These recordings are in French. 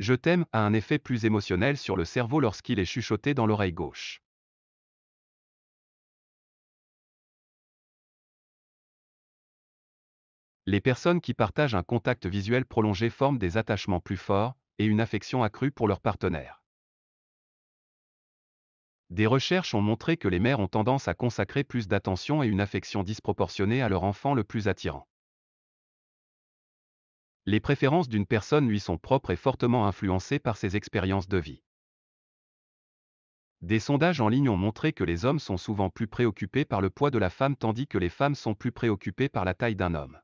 Je t'aime a un effet plus émotionnel sur le cerveau lorsqu'il est chuchoté dans l'oreille gauche. Les personnes qui partagent un contact visuel prolongé forment des attachements plus forts et une affection accrue pour leur partenaire. Des recherches ont montré que les mères ont tendance à consacrer plus d'attention et une affection disproportionnée à leur enfant le plus attirant. Les préférences d'une personne lui sont propres et fortement influencées par ses expériences de vie. Des sondages en ligne ont montré que les hommes sont souvent plus préoccupés par le poids de la femme tandis que les femmes sont plus préoccupées par la taille d'un homme.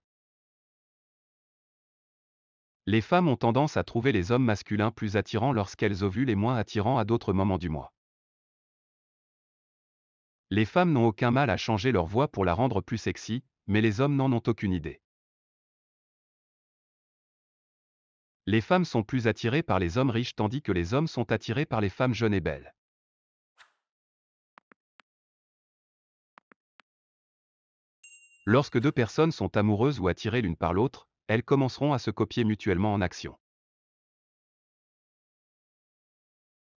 Les femmes ont tendance à trouver les hommes masculins plus attirants lorsqu'elles ovulent et moins attirants à d'autres moments du mois. Les femmes n'ont aucun mal à changer leur voix pour la rendre plus sexy, mais les hommes n'en ont aucune idée. Les femmes sont plus attirées par les hommes riches tandis que les hommes sont attirés par les femmes jeunes et belles. Lorsque deux personnes sont amoureuses ou attirées l'une par l'autre, elles commenceront à se copier mutuellement en action.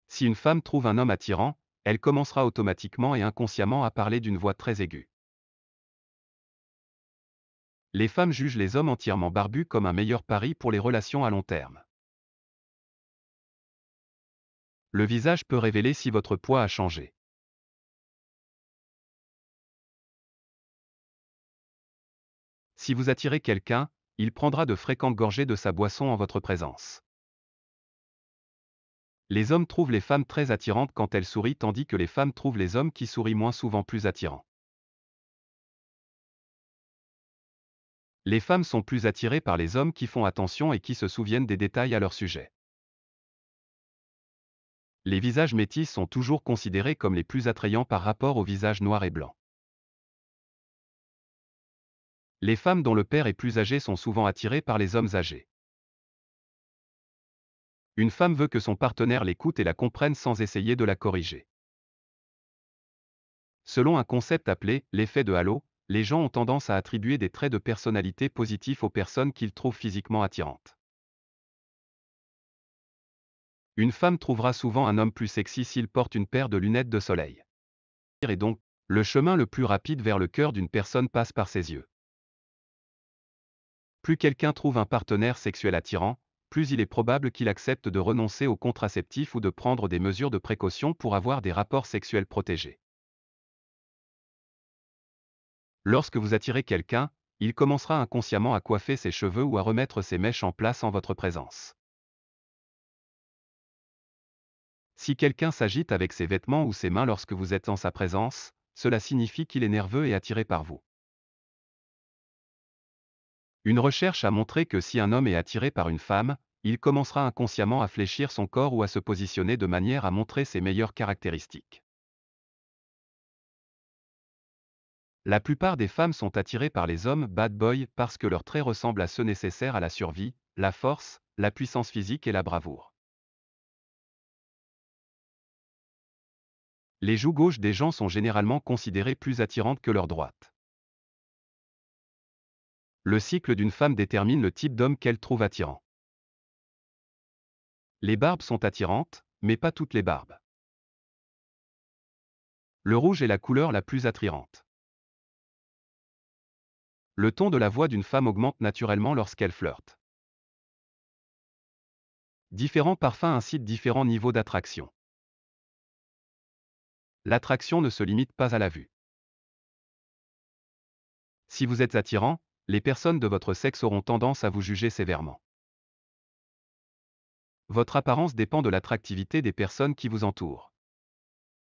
Si une femme trouve un homme attirant, elle commencera automatiquement et inconsciemment à parler d'une voix très aiguë. Les femmes jugent les hommes entièrement barbus comme un meilleur pari pour les relations à long terme. Le visage peut révéler si votre poids a changé. Si vous attirez quelqu'un, il prendra de fréquentes gorgées de sa boisson en votre présence. Les hommes trouvent les femmes très attirantes quand elles sourient tandis que les femmes trouvent les hommes qui sourient moins souvent plus attirants. Les femmes sont plus attirées par les hommes qui font attention et qui se souviennent des détails à leur sujet. Les visages métis sont toujours considérés comme les plus attrayants par rapport aux visages noirs et blancs. Les femmes dont le père est plus âgé sont souvent attirées par les hommes âgés. Une femme veut que son partenaire l'écoute et la comprenne sans essayer de la corriger. Selon un concept appelé l'effet de halo, les gens ont tendance à attribuer des traits de personnalité positifs aux personnes qu'ils trouvent physiquement attirantes. Une femme trouvera souvent un homme plus sexy s'il porte une paire de lunettes de soleil. Et donc, le chemin le plus rapide vers le cœur d'une personne passe par ses yeux. Plus quelqu'un trouve un partenaire sexuel attirant, plus il est probable qu'il accepte de renoncer aux contraceptifs ou de prendre des mesures de précaution pour avoir des rapports sexuels protégés. Lorsque vous attirez quelqu'un, il commencera inconsciemment à coiffer ses cheveux ou à remettre ses mèches en place en votre présence. Si quelqu'un s'agite avec ses vêtements ou ses mains lorsque vous êtes en sa présence, cela signifie qu'il est nerveux et attiré par vous. Une recherche a montré que si un homme est attiré par une femme, il commencera inconsciemment à fléchir son corps ou à se positionner de manière à montrer ses meilleures caractéristiques. La plupart des femmes sont attirées par les hommes bad boy parce que leurs traits ressemblent à ceux nécessaires à la survie, la force, la puissance physique et la bravoure. Les joues gauches des gens sont généralement considérées plus attirantes que leurs droites. Le cycle d'une femme détermine le type d'homme qu'elle trouve attirant. Les barbes sont attirantes, mais pas toutes les barbes. Le rouge est la couleur la plus attirante. Le ton de la voix d'une femme augmente naturellement lorsqu'elle flirte. Différents parfums incitent différents niveaux d'attraction. L'attraction ne se limite pas à la vue. Si vous êtes attirant, les personnes de votre sexe auront tendance à vous juger sévèrement. Votre apparence dépend de l'attractivité des personnes qui vous entourent.